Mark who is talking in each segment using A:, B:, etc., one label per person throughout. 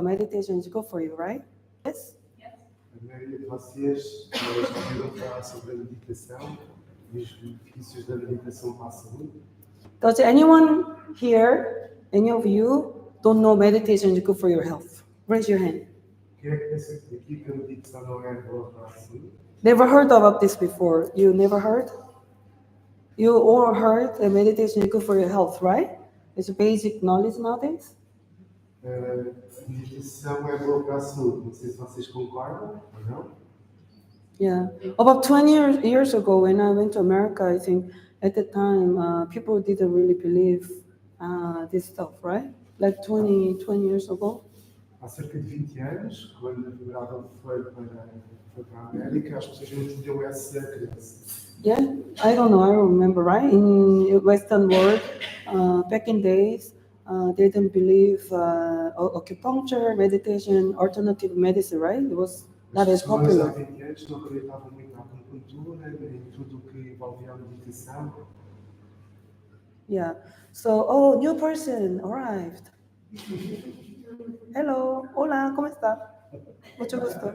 A: meditation is good for you, right? Yes?
B: A maioria de vocês já ouviram falar sobre a meditação e os benefícios da meditação para a saúde?
A: Does anyone here, any of you, don't know meditation is good for your health? Raise your hand.
B: Quem é que pensa aqui que a meditação não é boa para a saúde?
A: Never heard about this before. You never heard? You all heard that meditation is good for your health, right? It's basic knowledge nowadays.
B: A meditação é boa para a saúde. Não sei se vocês concordam ou não.
A: Yeah. About 20 years ago, when I went to America, I think at the time, people didn't really believe this stuff, right? Like 20 years ago.
B: Há cerca de 20 anos, quando a namorada foi para a América, as pessoas não tinham essa crença.
A: Yeah, I don't know, I don't remember, right? In Western world, back in days, they didn't believe acupuncture, meditation, alternative medicine, right? It was not as
B: As pessoas há
A: popular.
B: 20 anos não acreditavam muito na acupuntura, nem em tudo o que envolvia a meditação.
A: Yeah. So, new person arrived. Hello, hola, ¿cómo está? Mucho gusto.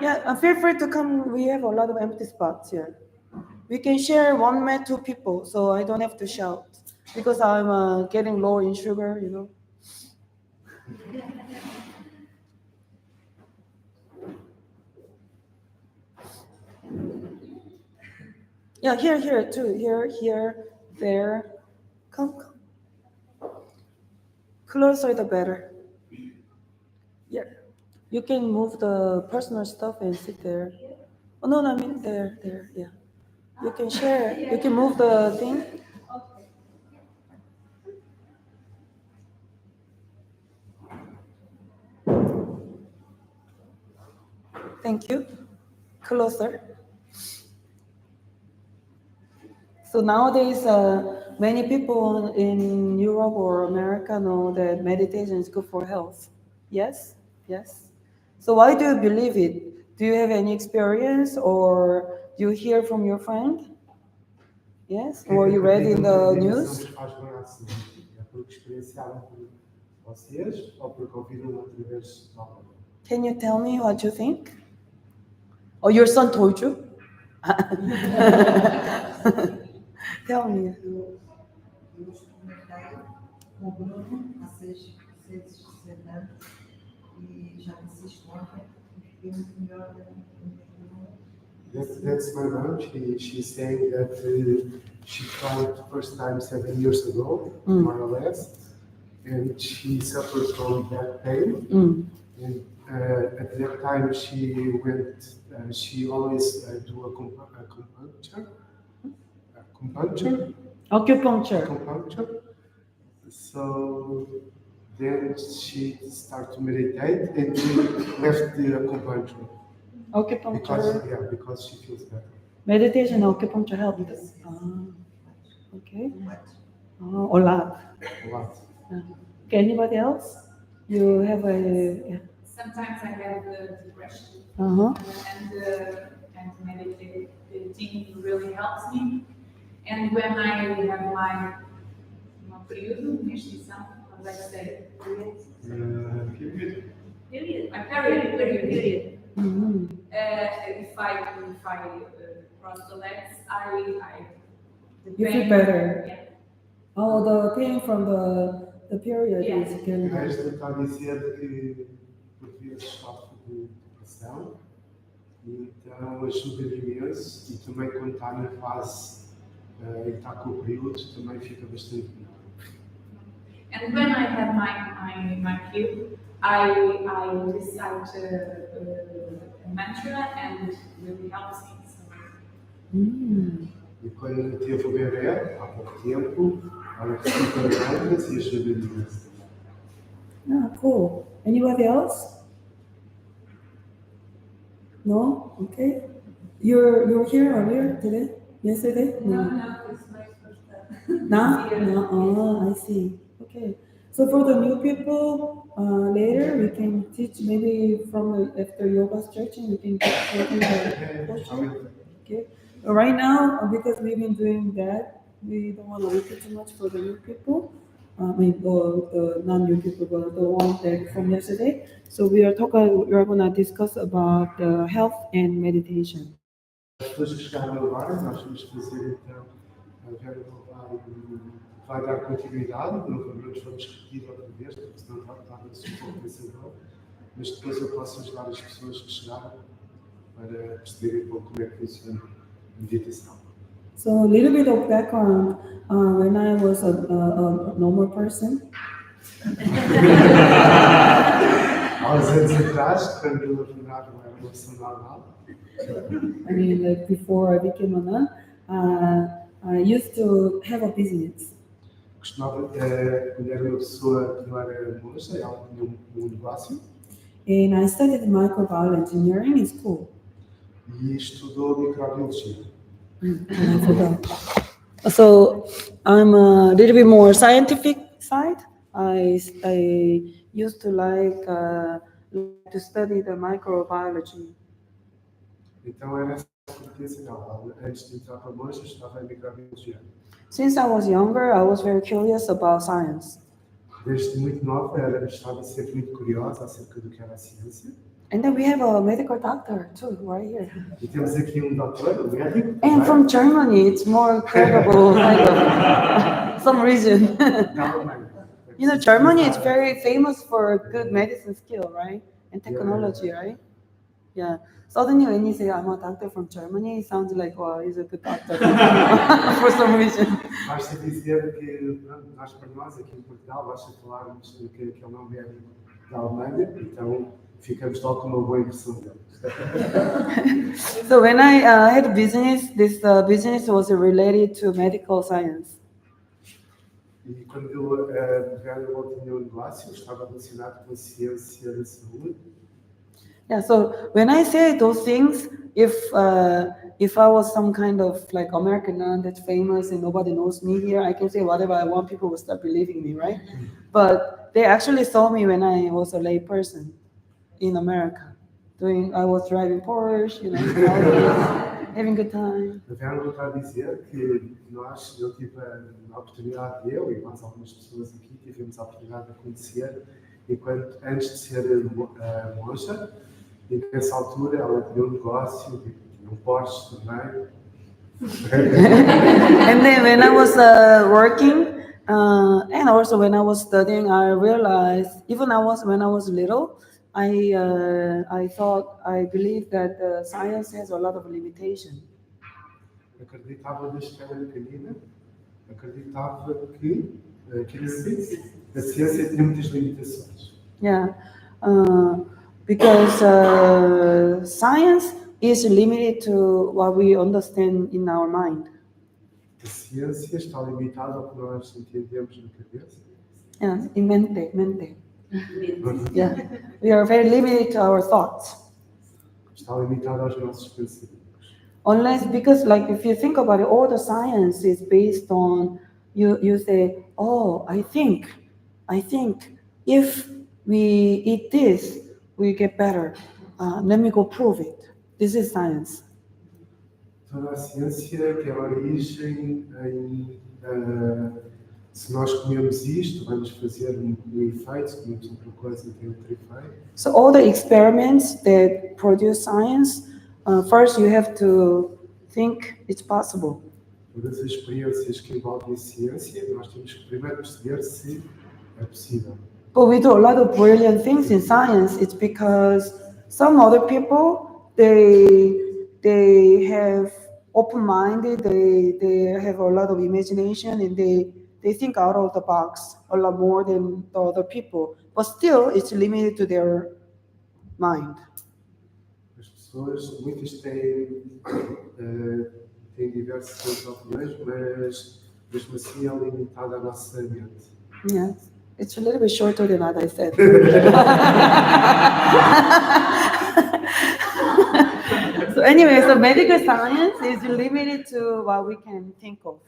A: Yeah, feel free to come. We have a lot of empty spots here. We can share one mat, two people, so I don't have to shout because I'm getting low in sugar, you know. Yeah, here too. Here, there. Come. Closer the better. Yeah. You can move the personal stuff and sit there. Oh no, I mean there, yeah. You can share. You can move the thing. Thank you. Closer. So nowadays, many people in Europe or America know that meditation is good for health. Yes? Yes. So why do you believe it? Do you have any experience or you hear from your friend? Yes? Or you read in the news?
B: Faz bem à saúde. É porque experienciaram por vocês ou porque ouviram através da aula.
A: Can you tell me what you think? Oh, your son told you? Tell me.
C: Eu experimentei com o Bruno há 6 anos e já disse isto ontem e fiquei muito melhor do que
B: That's my mom. She's saying that she tried the first time 7 years ago, more or less, and she suffered from back pain. And at that time, she went. She always do acupuncture. So then she started to meditate and she left the acupuncture.
A: Acupuncture.
B: Because she feels better.
A: Meditation, acupuncture help. Okay. A lot. Okay, anybody else? You have a...
D: Sometimes I have depression, and meditating really helps me. And when I have my período, menstruação, how do I say? Period. My period. If I cross the legs,
A: you feel better.
D: Yeah.
A: Oh, the pain from the period is again.
B: Esta está a dizer que por vezes sofre de depressão e então ajuda imenso e também quando está na fase em que está com o período também fica bastante melhor.
D: And when I have my period, I recite a mantra and it really helps me.
B: E quando teve o bebê, há pouco tempo, ela recita mantras e ajuda imenso.
A: Cool. Anybody else? No? Okay. You're here earlier today? Yesterday?
D: No, it's my first time.
A: No? Oh, I see. Okay. So for the new people, later we can teach maybe from after yoga stretching, we can teach the posture. Okay. But right now, because we've been doing that, we don't want to repeat too much for the new people. the non-new people, but the one that from yesterday. So we are gonna discuss about health and meditation.
B: As pessoas que chegaram agora, nós vamos fazer então, a Vera vai dar continuidade, não vamos repetir outra vez, porque senão torna-se um pouco pensador, mas depois eu posso ajudar as pessoas que chegaram para perceberem um pouco como é que funciona a meditação.
A: So a little bit of background. When I was a normal person,
B: Há uns anos atrás, quando eu afirmava que era uma pessoa normal,
A: I mean, like before I became a nun, I used to have a business.
B: costumava, quando era uma pessoa que não era moça, ela tinha um negócio
A: And I studied microbiology engineering in school.
B: e estudou microbiologia.
A: And I forgot. So I'm a little bit more scientific side. I used to like to study the microbiology.
B: Então era essa a competência dela. Ela, antes de entrar para moça, estudava em microbiologia.
A: Since I was younger, I was very curious about science.
B: Desde muito nova, ela estava sempre muito curiosa acerca do que era a ciência.
A: And then we have a medical doctor too, right here.
B: E temos aqui um doutor, um médico.
A: And from Germany, it's more credible, kind of, some reason.
B: Da Alemanha.
A: You know, Germany is very famous for good medicine skill, right? And technology, right? Yeah. Suddenly, when you say I'm a doctor from Germany, it sounds like, wow, he's a good doctor for some reason.
B: Basta dizer que pronto, nós, para nós, aqui em Portugal, basta falarmos que ele é um médico da Alemanha, então ficamos logo com uma boa impressão dele.
A: So when I had business, this business was related to medical science.
B: E quando eu tinha um negócio, estava relacionado com a ciência da saúde.
A: Yeah, so when I say those things, if I was some kind of like American nun that's famous and nobody knows me here, I can say whatever I want, people will start believing me, right? But they actually saw me when I was a lay person in America. I was driving Porsche, you know, having a good time.
B: A Vera está a dizer que eu tive a oportunidade, eu e mais algumas pessoas aqui, tivemos a oportunidade de conhecer, antes de ser moça, e nessa altura ela tinha um negócio, tinha um Porsche também.
A: And then when I was working, and also when I was studying, I realized, even when I was little, I thought, I believed that science has a lot of limitation.
B: Acreditava desde que era pequenina, acreditava que a ciência tinha muitas limitações.
A: Yeah, because science is limited to what we understand in our mind.
B: A ciência está limitada ao que nós entendemos na cabeça.
A: Yeah, in mente. Yeah, we are very limited to our thoughts.
B: Está limitada aos nossos pensamentos.
A: Unless, because like if you think about it, all the science is based on you say, oh, I think if we eat this, we get better. Let me go prove it. This is science.
B: Toda a ciência tem origem em se nós comemos isto, vamos fazer um efeito, se comemos outra coisa, tem outro efeito.
A: So all the experiments that produce science, first you have to think it's possible.
B: Todas as experiências que envolvem a ciência, nós temos que primeiro perceber se é possível.
A: But we do a lot of brilliant things in science. It's because some other people, they have open-minded, they have a lot of imagination, and they think out of the box a lot more than the other people. But still, it's limited to their mind.
B: As pessoas, muitas têm diversas opiniões, mas mesmo assim é limitada a nossa mente.
A: Yes, it's a little bit shorter than what I said. So anyway, so medical science is limited to what we can think of,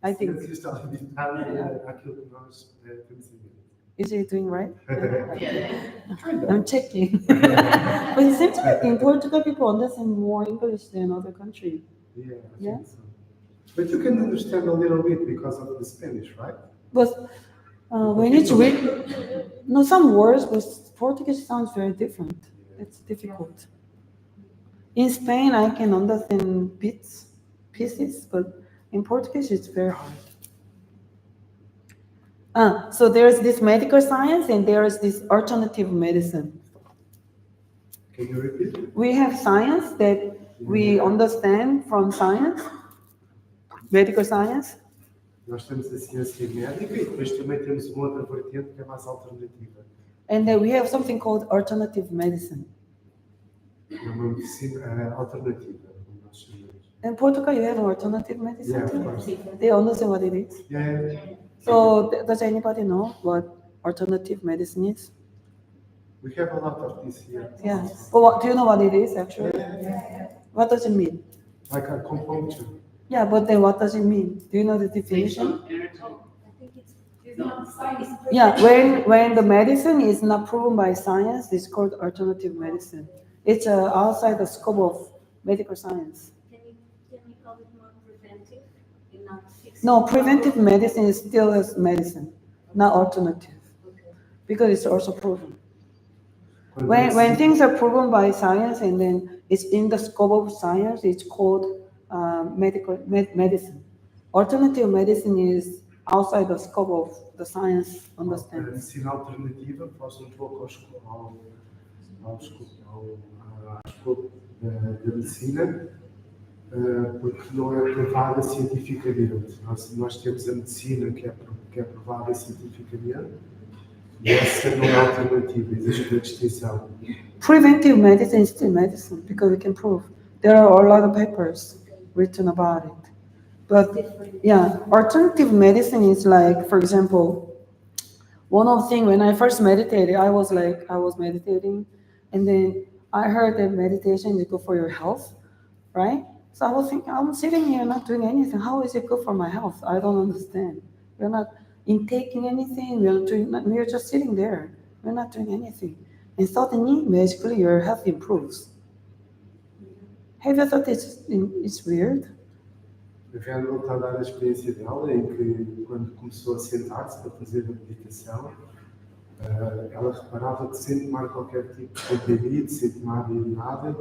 A: I
B: A
A: think.
B: ciência está limitada àquilo que nós temos em mente.
A: Is he doing right? I'm checking. But it seems like in Portugal people understand more English than other countries.
B: Yeah, I
A: Yeah.
B: think so. But you can understand a little bit because of the Spanish, right?
A: But When it's written, no, some words, but Portuguese sounds very different. It's difficult. In Spain, I can understand pieces, but in Portuguese, it's very hard. So there's this medical science and there is this alternative medicine.
B: Can you repeat?
A: We have science that we understand from science, medical science,
B: Nós temos a ciência médica e depois também temos uma outra vertente que é mais alternativa.
A: and then we have something called alternative medicine.
B: É uma medicina alternativa, como nós chamamos.
A: In Portugal, you have an alternative medicine
B: Yeah, of
A: too.
B: course.
A: They understand what it is.
B: Yeah,
A: So does anybody know what alternative medicine is?
B: we have a lot of this here.
A: Yeah. But what, do you know what it is actually? What does it mean?
B: Like acupuncture.
A: Yeah, but then what does it mean? Do you know the definition? Yeah, when the medicine is not proven by science, it's called alternative medicine. It's outside the scope of medical science.
E: Can you call it more preventive and not fixing?
A: No, preventive medicine is still as medicine, not alternative,
E: Okay.
A: because it's also proven. When things are proven by science and then it's in the scope of science, it's called medicine. Alternative medicine is outside the scope of the science
B: A
A: understanding.
B: medicina alternativa faz pouco ao escopo da medicina, porque não é provada cientificamente. Nós temos a medicina que é provada cientificamente e essa não é alternativa, existe uma distinção.
A: Preventive medicine is still medicine because we can prove. There are a lot of papers written about it. But yeah, alternative medicine is like, for example, one of the things when I first meditated, I was meditating, and then I heard that meditation is good for your health, right? So I was thinking, I'm sitting here not doing anything. How is it good for my health? I don't understand. We're not intaking anything. We're just sitting there. We're not doing anything. And suddenly, magically, your health improves. Have you thought it's weird?
B: A Vera está a dar a experiência dela em que, quando começou a sentar-se para fazer a meditação, ela reparava que sem tomar qualquer tipo de comprimido, sem tomar nada,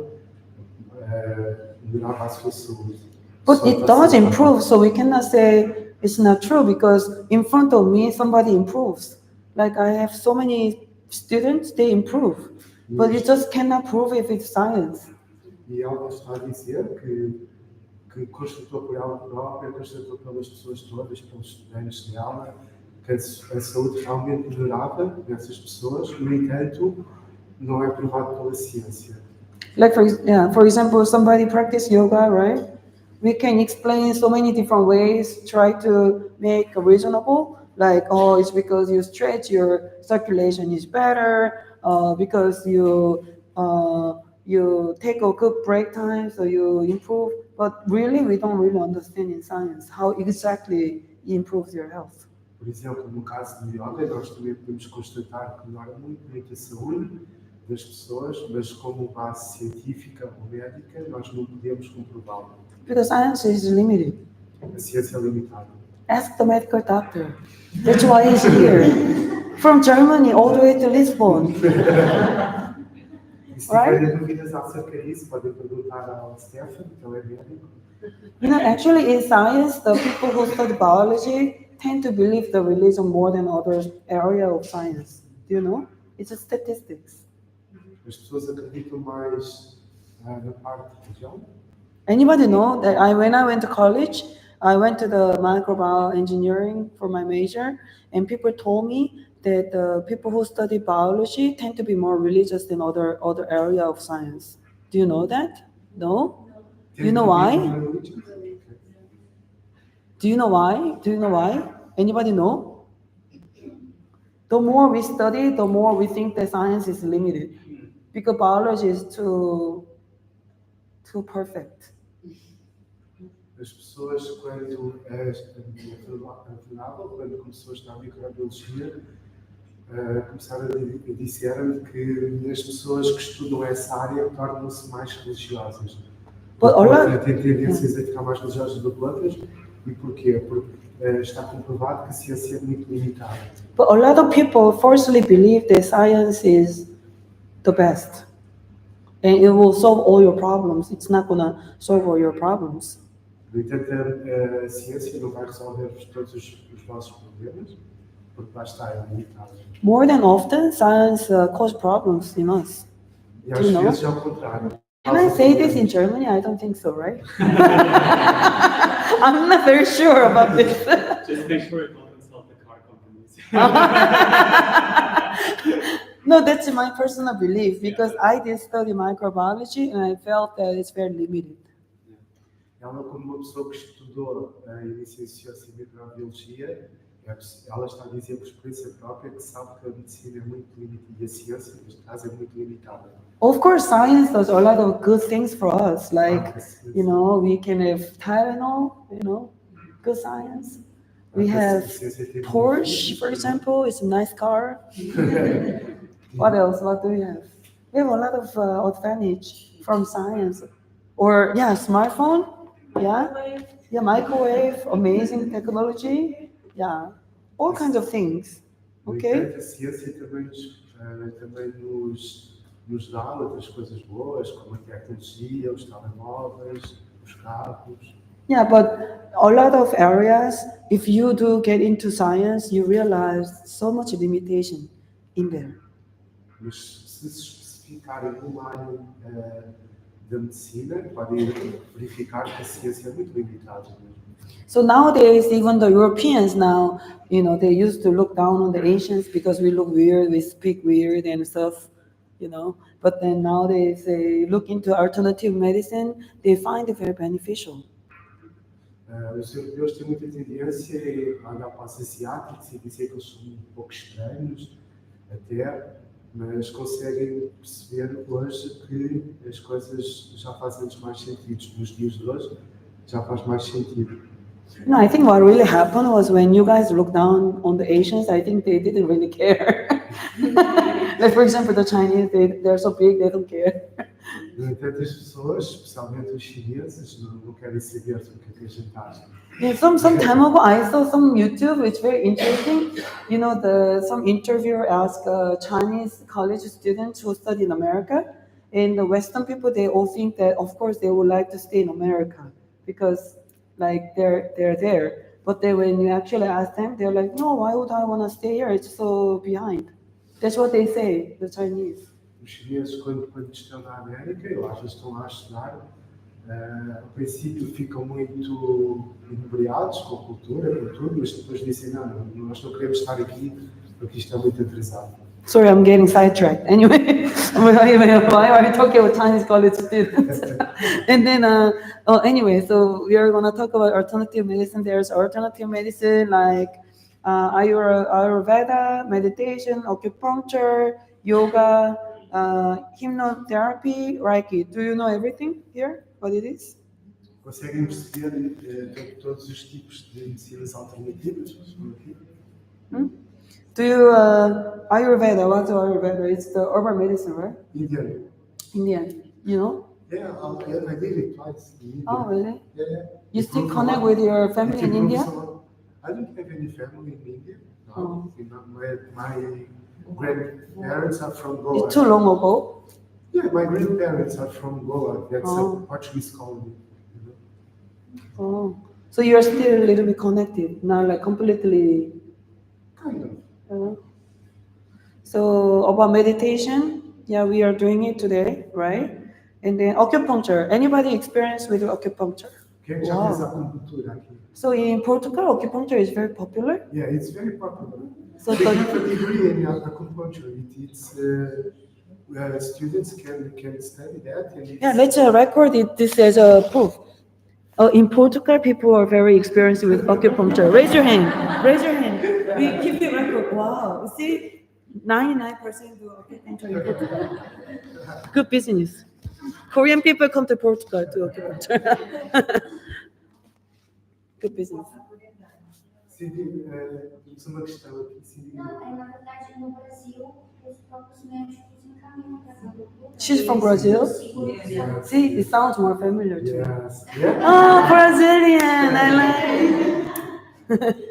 B: melhorava a sua saúde.
A: But it does improve, so we cannot say it's not true because in front of me, somebody improves. Like I have so many students, they improve. But you just cannot prove if it's science.
B: E ela está a dizer que constatou por ela própria, constatou pelas pessoas todas, pelos estudantes dela, que a saúde realmente melhorava dessas pessoas, no entanto, não é provado pela ciência.
A: Like for example, somebody practice yoga, right? We can explain so many different ways, try to make it reasonable, like, oh, it's because you stretch, your circulation is better, because you take a good break time, so you improve. But really, we don't really understand in science how exactly it improves your health.
B: Por exemplo, no caso do yoga, nós também podemos constatar que melhora muito a saúde das pessoas, mas como base científica ou médica, nós não podemos comprová-lo.
A: Because science is limited.
B: A ciência é limitada.
A: Ask the medical doctor. That's why he's here. From Germany all the way to Lisbon.
B: E se tiverem dúvidas acerca disso, podem perguntar ao Stefan, que ele é médico.
A: You know, actually in science, the people who study biology tend to believe the religion more than other area of science. Do you know? It's just statistics.
B: As pessoas acreditam mais na parte de religião.
A: Anybody know that when I went to college, I went to the microbial engineering for my major, and people told me that the people who study biology tend to be more religious than other area of science. Do you know that? No? Do you know why? Do you know why? Do you know why? Anybody know? The more we study, the more we think that science is limited, because biology is too perfect.
B: As pessoas, quando começou a estudar microbiologia, começaram a dizer que as pessoas que estudam essa área tornam-se mais religiosas. Tem tendências a ficar mais religiosas do que outras. E porquê? Porque está comprovado que a ciência é muito limitada.
A: But a lot of people falsely believe that science is the best. And it will solve all your problems. It's not going to solve all your problems.
B: No entanto, a ciência não vai resolver todos os nossos problemas, porque lá está, é limitado.
A: More than often, science causes problems in us.
B: E às vezes é o contrário.
A: Can I say this in Germany? I don't think so, right? I'm not very sure about this.
F: Just make sure it doesn't stop the car companies.
A: No, that's my personal belief because I did study microbiology and I felt that it's very limited.
B: Ela, como uma pessoa que estudou e licenciou-se em microbiologia, ela está a dizer por experiência própria que sabe que a medicina é muito limitada e a ciência, neste caso, é muito limitada.
A: Of course, science does a lot of good things for us, like, we can have Tylenol, good science. We have Porsche, for example, it's a nice car. What else? What do we have? We have a lot of advantage from science. Or, smartphone, microwave, amazing technology, all kinds of things. Okay?
B: A ciência também nos dá outras coisas boas, como a tecnologia, os telemóveis, os carros.
A: Yeah, but a lot of areas, if you do get into science, you realize so much limitation in there.
B: Mas se especificarem uma área da medicina, podem verificar que a ciência é muito limitada.
A: So nowadays, even the Europeans now, they used to look down on the Asians because we look weird, we speak weird and stuff, But then nowadays, they look into alternative medicine, they find it very beneficial.
B: Os europeus têm muita tendência a olhar para os asiáticos e dizer que eles são um pouco estranhos, até, mas conseguem perceber hoje que as coisas já fazem mais sentido. Nos dias de hoje, já faz mais sentido.
A: No, I think what really happened was when you guys looked down on the Asians, I think they didn't really care. Like, for example, the Chinese, they're so big, they don't care.
B: No entanto, as pessoas, especialmente os chineses, não querem saber do que a gente acha.
A: Yeah, some time ago, I saw some YouTube, which is very interesting. Some interviewer asked a Chinese college students who study in America, and the Western people, they all think that, of course, they would like to stay in America because, like, they're there. But then when you actually ask them, they're like, no, why would I want to stay here? It's so behind. That's what they say, the Chinese.
B: Os chineses, quando estão na América, eu às vezes estão lá a estudar, ao princípio ficam muito inebriados com a cultura, com tudo, mas depois dizem, não, nós não queremos estar aqui porque isto é muito atrasado.
A: Sorry, I'm getting sidetracked. Anyway, why are we talking about Chinese college students? And then, anyway, so we are going to talk about alternative medicine. There's alternative medicine like Ayurveda, meditation, acupuncture, yoga, hypnotherapy, Reiki. Do you know everything here? What it is?
B: Conseguem perceber todos os tipos de medicinas alternativas?
A: Do you, Ayurveda, what's Ayurveda? It's the herbal medicine, right? Indian, you know?
B: Yeah, I did it twice in India.
A: Oh, really?
B: Yeah.
A: You still connect with your family in India?
B: I don't have any family in India. No.
A: Oh.
B: My grandparents are from Goa.
A: It's too long ago?
B: Yeah, my grandparents are from Goa. That's a Portuguese colony.
A: Oh, so you are still a little bit connected, not like completely.
B: Kind of.
A: So about meditation, we are doing it today, right? And then acupuncture. Anybody experienced with acupuncture?
B: Quem já fez acupuntura aqui?
A: So in Portugal, acupuncture is very popular.
B: Yeah, it's very popular.
A: So
B: they have a degree in acupuncture. Students can study that.
A: Let's record it. This as a proof. In Portugal, people are very experienced with acupuncture. Raise your hand. Raise your hand. We keep the record. Wow. See, 99% do acupuncture in Portugal. Good business. Korean people come to Portugal to acupuncture. Good business.
B: Cindy, temos uma questão aqui. Cindy.
G: Não, na verdade, no Brasil, os próprios médicos encaminham para a doutora.
A: She's from Brazil?
B: Yes.
A: See, it sounds more familiar to me.
B: Yes. Yeah.
A: Oh, Brazilian! I like it.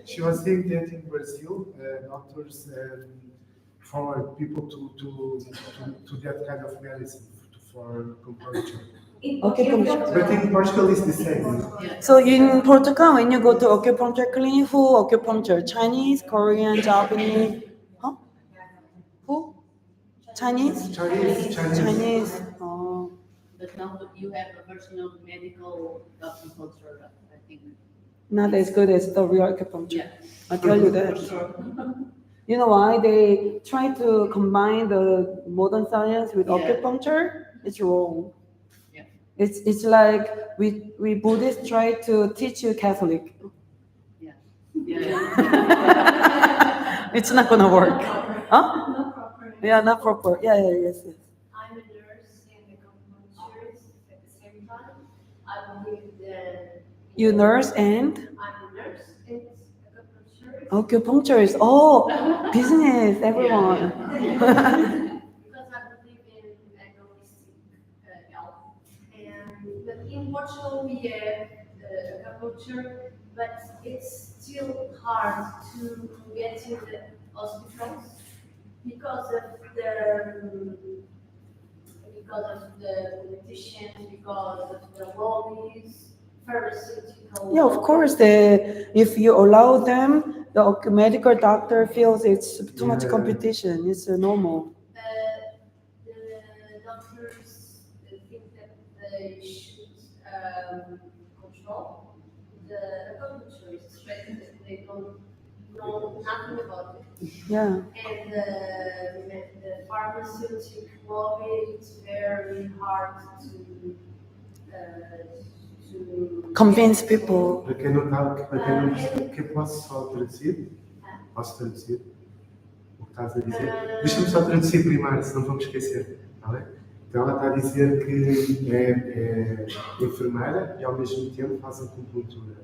B: She was saying that in Brazil, doctors forward people to that kind of medicine for compulsion.
A: Okay,
B: But in Portugal, it's the same.
A: So in Portugal, when you go to acupuncture clinic, who acupuncture? Chinese, Korean, Japanese? Huh? Who? Chinese? Chinese. Oh.
H: But now you have a version of medical acupuncture, I think.
A: Not as good as the real acupuncture.
H: Yeah.
A: I tell you that. You know why they try to combine the modern science with acupuncture? It's wrong.
H: Yeah.
A: It's like we Buddhists try to teach you Catholic.
H: Yeah. Yeah.
A: It's not gonna work. Huh?
E: Not proper.
A: Yeah, not proper. Yeah, yes.
E: I'm a nurse and a acupuncturist at the same time. I believe that
A: You nurse and
E: I'm a nurse and acupuncturist.
A: acupuncturist. Oh, business, everyone.
E: Because I believe in holistic health. But in Portugal we have acupuncture, but it's still hard to get to the hospitals because of the politicians, because of the lobbies, pharmaceutical.
A: Yeah, of course. If you allow them, the medical doctor feels it's too much competition. It's normal.
E: The doctors think that they should control the acupuncturists, but they don't know nothing about it.
A: Yeah.
E: And the pharmaceutical lobby, it's very hard to
A: Convince people.
B: Para quem não que posso só traduzir? Posso traduzir o que estás a dizer? Deixa-me só traduzir primeiro, senão vamos esquecer. Está bem? Então ela está a dizer que é enfermeira e ao mesmo tempo faz acupuntura.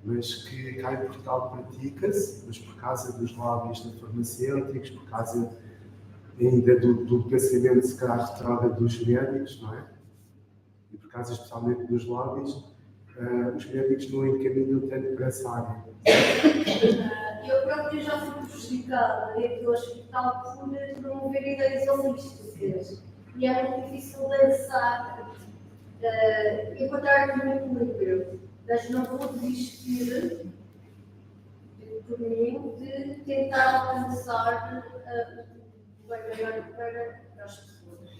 B: Mas que cá em Portugal pratica-se, mas por causa dos lobbies farmacêuticos, por causa ainda do pensamento se calhar retrógrado dos médicos, não é? E por causa especialmente dos lobbies, os médicos não encaminham tanto para essa área.
E: Eu próprio já fui prejudicada dentro do hospital por promover ideias holísticas. E é muito difícil dançar, encontrar aqui um equilíbrio. Mas não vou desistir por mim de tentar alcançar o bem maior para as pessoas.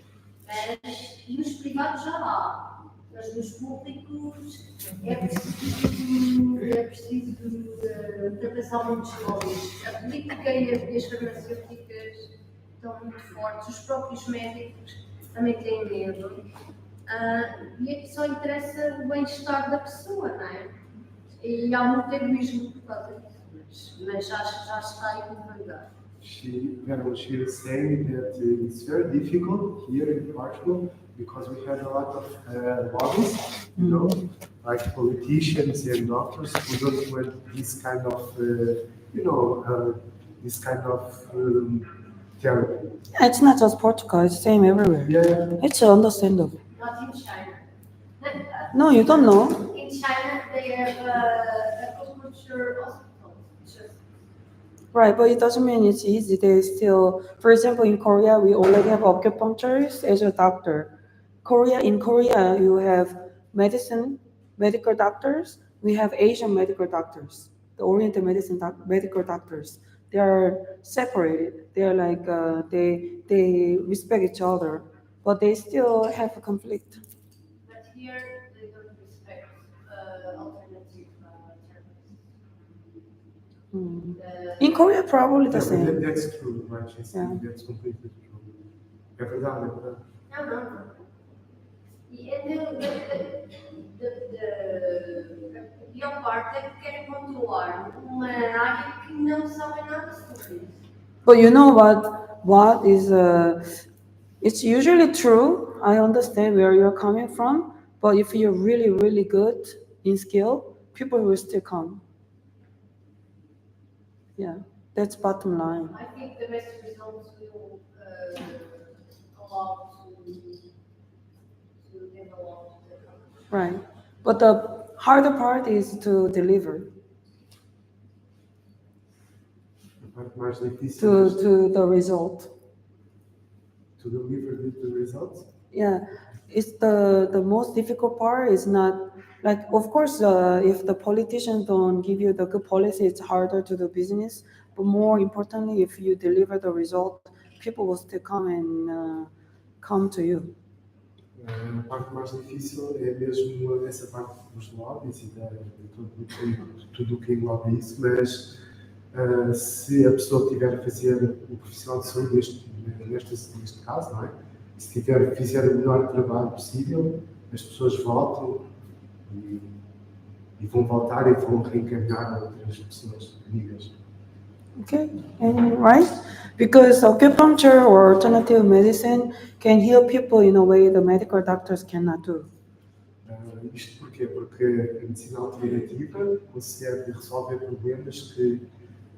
E: Mas nos privados já há, mas nos públicos é preciso ultrapassar muitos lobbies. A política e as farmacêuticas estão muito fortes, os próprios médicos também têm medo. E aqui só interessa o bem-estar da pessoa, não é? E há muito egoísmo por causa disso, mas já está aí muito validade.
B: She is saying that it's very difficult here in Portugal because we have a lot of lobbies, you know, like politicians and doctors who don't want this kind of, this kind of therapy.
A: Yeah, it's not just Portugal, it's the same everywhere.
B: Yeah.
A: It's understandable.
E: Not in China.
A: No, you don't know.
E: In China, they have acupuncture hospitals.
A: Right, but it doesn't mean it's easy. They still, for example, in Korea, we already have acupuncturists as a doctor. In Korea, you have medical doctors. We have Asian medical doctors, the Oriental medicine medical doctors. They are separated. They are like they respect each other, but they still have a conflict.
E: But here, they don't respect alternative therapies.
A: In Korea, probably the
B: Yeah,
A: same.
B: that's true, right? She's saying that's completely true. É verdade, é verdade.
E: Não. E a pior parte é que querem controlar uma área que não sabem nada sobre isso.
A: But you know what is it's usually true. I understand where you're coming from, but if you're really, really good in skill, people will still come. Yeah, that's bottom line.
E: I think the best results will allow to develop the country.
A: Right. But the harder part is to deliver.
B: parte mais difícil
A: to the result.
B: to deliver the results.
A: Yeah, it's the most difficult part is not like, of course, if the politicians don't give you the good policy, it's harder to do business. But more importantly, if you deliver the result, people will still come and come to you.
B: A parte mais difícil é mesmo essa parte dos lobbies e de tudo o que engloba isso, mas se a pessoa tiver a fazer o profissional de saúde neste caso, não é? Se fizer o melhor trabalho possível, as pessoas voltam e vão voltar e vão reencaminhar outras pessoas amigas.
A: Okay, and right? Because acupuncture or alternative medicine can heal people in a way the medical doctors cannot do.
B: Isto porquê? Porque a medicina alternativa consegue resolver problemas que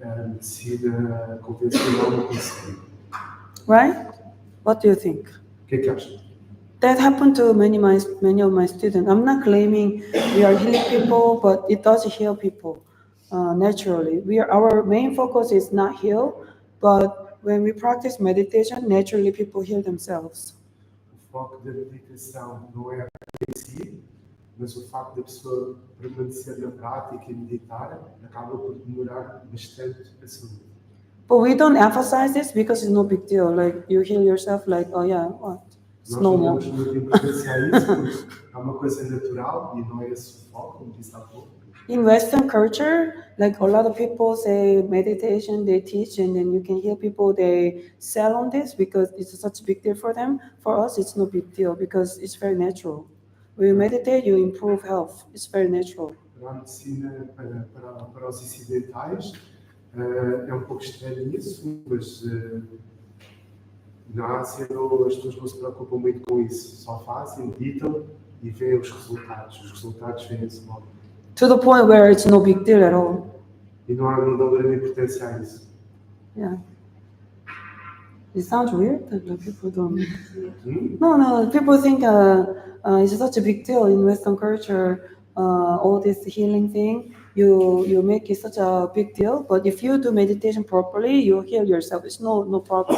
B: a medicina convencional não consegue.
A: Right? What do you think?
B: O que é que achas?
A: That happened to many of my students. I'm not claiming we are healing people, but it does heal people naturally. Our main focus is not heal, but when we practice meditation, naturally people heal themselves.
B: O foco da meditação não é em si, mas o facto da pessoa permanecer na prática e meditar acaba por demorar bastante a saúde.
A: But we don't emphasize this because it's no big deal. Like you heal yourself, like, oh yeah, what? It's
B: Nós
A: normal.
B: não damos muita importância a isso, porque é uma coisa natural e não é esse o foco, como disse há pouco.
A: In Western culture, like a lot of people say meditation, they teach, and then you can hear people, they sell on this because it's such a big deal for them. For us, it's no big deal because it's very natural. When you meditate, you improve health. It's very natural.
B: Para a medicina, para os ocidentais, é um pouco estranho isso, mas na Ásia as pessoas não se preocupam muito com isso. Só fazem, meditam e veem os resultados. Os resultados vêm-se logo.
A: To the point where it's no big deal at all.
B: E não dão grande importância a isso.
A: Yeah. It sounds weird that the people don't. No, people think it's such a big deal in Western culture. All this healing thing, you make it such a big deal. But if you do meditation properly, you heal yourself. It's no problem.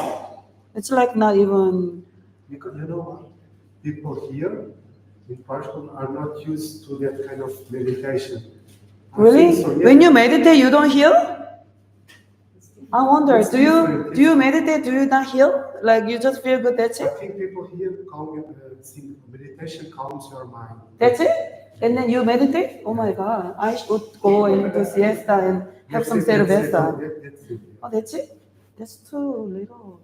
A: It's like not even.
B: Because you know what? People here in Portugal are not used to that kind of meditation.
A: Really?
B: So, yeah.
A: When you meditate, you don't heal? I wonder, do you meditate, do you not heal? Like you just feel good, that's
B: I
A: it?
B: think people here think meditation calms your mind.
A: That's it? And then you meditate? Oh my God, I should go and do siesta and have some cerveza.
B: That's it.
A: Oh, that's it? That's too little.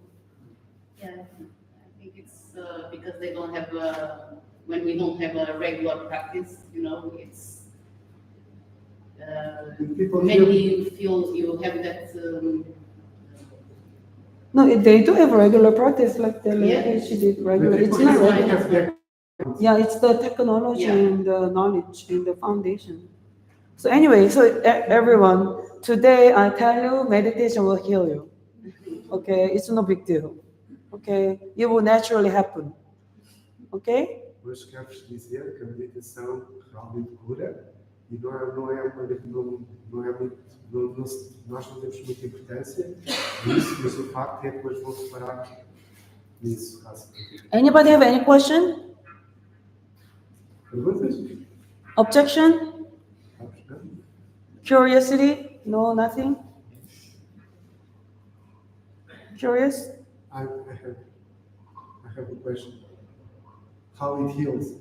H: Yeah, I think it's because they don't have when we don't have a regular practice, it's
B: People
H: maybe you feel you have that.
A: No, they do have regular practice, like the lady,
H: Yeah.
A: she did regular. It's
B: people
A: not
B: here
A: regular.
B: have that.
A: Yeah, it's the technology
H: Yeah.
A: and the knowledge and the foundation. So anyway, so everyone, today I tell you, meditation will heal you. Okay, it's no big deal. Okay, it will naturally happen. Okay?
B: Hoje quero-vos dizer que a meditação realmente cura e não é muito, nós não temos muita importância nisso, mas o facto é que depois vão reparar nisso.
A: Anybody have any question?
B: Perguntas?
A: Objection? Curiosity? No, nothing? Curious?
B: I have a question. How it heals?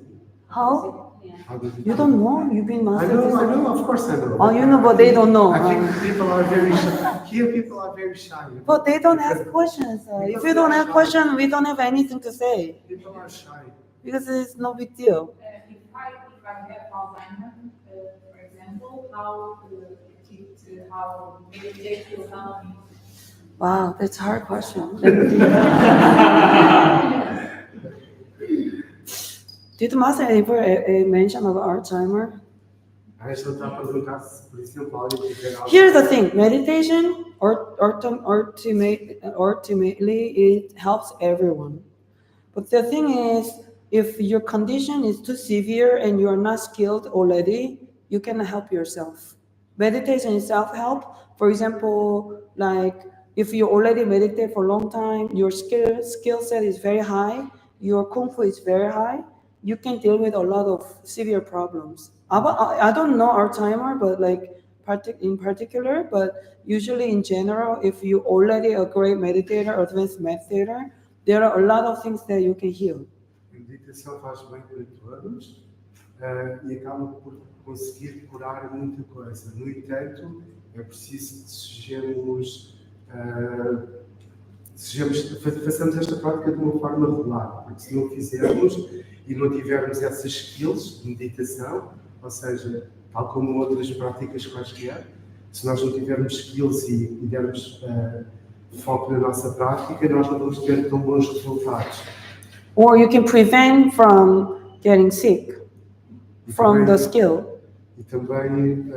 A: How?
B: How does it
A: You
B: heal?
A: don't know? You've been
B: I
A: master.
B: know, of course I know.
A: Oh, you know, but they don't know.
B: I think people are very shy. Here people are very shy.
A: But they don't ask questions. If you don't have questions, we don't have anything to say
B: People are shy.
A: because it's no big deal.
D: If I have Alzheimer, for example, how meditate will help me?
A: Wow, that's a hard question. Did Master ever mention about Alzheimer?
B: A gente não está a perguntar se, por exemplo, alguém tiver algo.
A: Here's the thing: meditation, ultimately, it helps everyone. But the thing is, if your condition is too severe and you are not skilled already, you cannot help yourself. Meditation is self-help. For example, like if you already meditate for a long time, your skill set is very high, your kung fu is very high, you can deal with a lot of severe problems. I don't know our timer, but like in particular, but usually in general, if you already a great meditator, advanced meditator, there are a lot of things that you can heal.
B: A meditação faz bem para todos e acaba por conseguir curar muita coisa. No entanto, é preciso façamos esta prática de uma forma regular, porque se não fizermos e não tivermos essas skills de meditação, ou seja, tal como outras práticas quaisquer, se nós não tivermos skills e dermos foco na nossa prática, nós não vamos ter tão bons resultados.
A: Or you can prevent from getting sick from the skill.
B: E também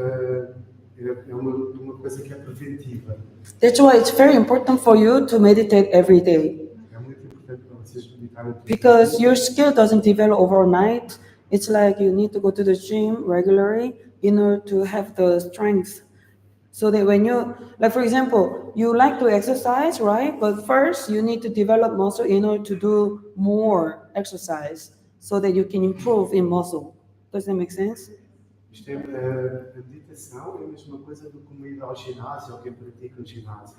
B: é uma coisa que é preventiva.
A: That's why it's very important for you to meditate every day.
B: É muito importante para vocês meditarem.
A: Because your skill doesn't develop overnight. It's like you need to go to the gym regularly in order to have the strength. So that when you, like for example, you like to exercise, right? But first you need to develop muscle in order to do more exercise so that you can improve in muscle. Does that make sense?
B: Isto a meditação é a mesma coisa do que uma ida ao ginásio ou quem pratica o ginásio.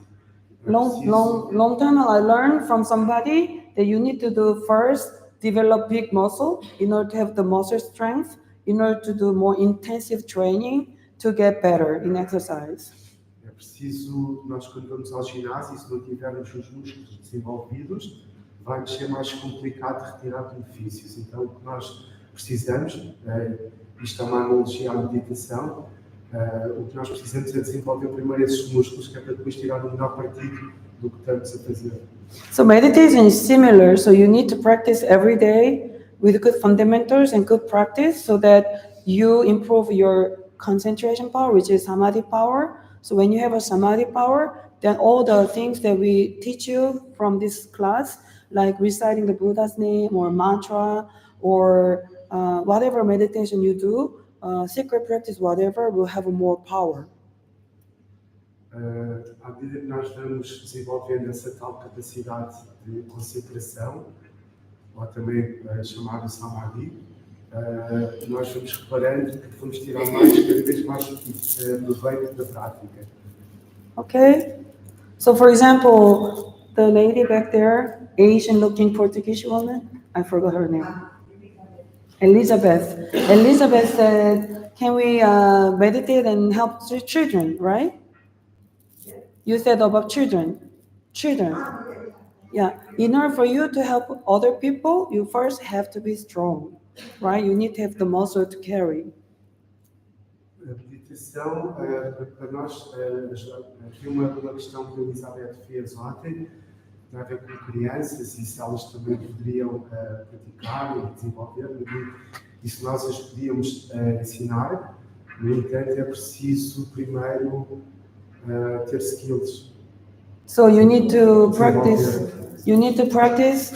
A: Long time I learned from somebody that you need to do first develop big muscle in order to have the muscle strength, in order to do more intensive training to get better in exercise.
B: É preciso, nós quando vamos ao ginásio, se não tivermos os músculos desenvolvidos, vai ser mais complicado retirar benefícios. Então o que nós precisamos, isto é uma analogia à meditação, o que nós precisamos é desenvolver primeiro esses músculos, que é para depois tirar o melhor partido do que estamos a fazer.
A: So meditation is similar, so you need to practice every day with good fundamentals and good practice so that you improve your concentration power, which is samadhi power. So when you have a samadhi power, then all the things that we teach you from this class, like reciting the Buddha's name or mantra or whatever meditation you do, secret practice, whatever, will have more power.
B: À medida que nós vamos desenvolvendo essa tal capacidade de concentração, ou também chamado samadhi, nós vamos reparando que vamos tirar cada vez mais proveito da prática.
A: Okay, so for example, the lady back there, Asian-looking Portuguese woman, I forgot her name. Elizabeth. Elizabeth said, can we meditate and help children, right? You said about children. Yeah, in order for you to help other people, you first have to be strong, right? You need to have the muscle to carry.
B: A meditação, para nós, aqui uma questão que a Elizabeth fez ontem, tem a ver com crianças e se elas também poderiam praticar e desenvolver, e se nós as podíamos ensinar. No entanto, é preciso primeiro ter skills.
A: So you need to practice. You need to practice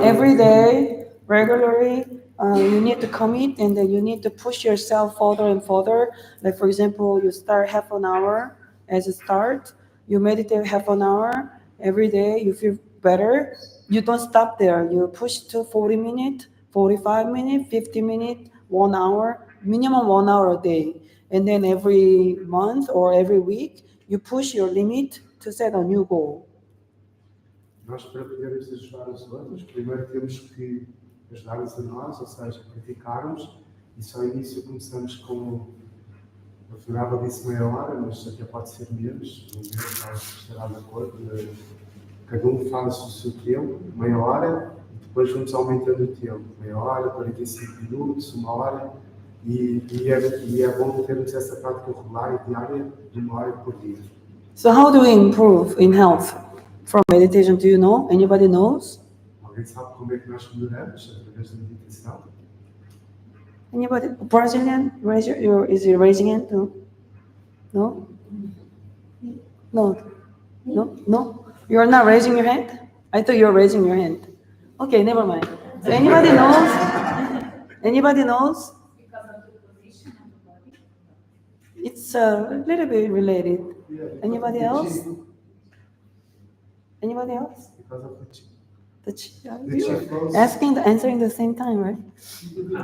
A: every day, regularly. You need to commit, and then you need to push yourself further and further. Like for example, you start half an hour as a start. You meditate half an hour every day. You feel better. You don't stop there. You push to 40 minutes, 45 minutes, 50 minutes, 1 hour, minimum 1 hour a day. And then every month or every week, you push your limit to set a new goal.
B: Nós, para podermos ajudar os outros, primeiro temos que ajudar-nos a nós, ou seja, praticarmos, e só ao início começamos com, no final eu disse meia hora, mas até pode ser menos, não estará de acordo, cada um faz o seu tempo, meia hora, e depois vamos aumentando o tempo, meia hora, 45 minutos, 1 hora, e é bom termos essa prática regular e diária de 1 hora por dia.
A: So how do we improve in health from meditation? Do you know? Anybody knows?
B: Alguém sabe como é que nós melhoramos através da meditação?
A: Anybody? Brazilian? Is he raising hand? No? No? No? No? No? You're not raising your hand? I thought you were raising your hand. Okay, never mind. So anybody knows? Anybody knows?
D: Because of the position of the body.
A: It's a little bit related. Anybody else? Anybody else?
B: Because of the chi.
A: The chi.
B: The chi flows.
A: Answering the same time, right?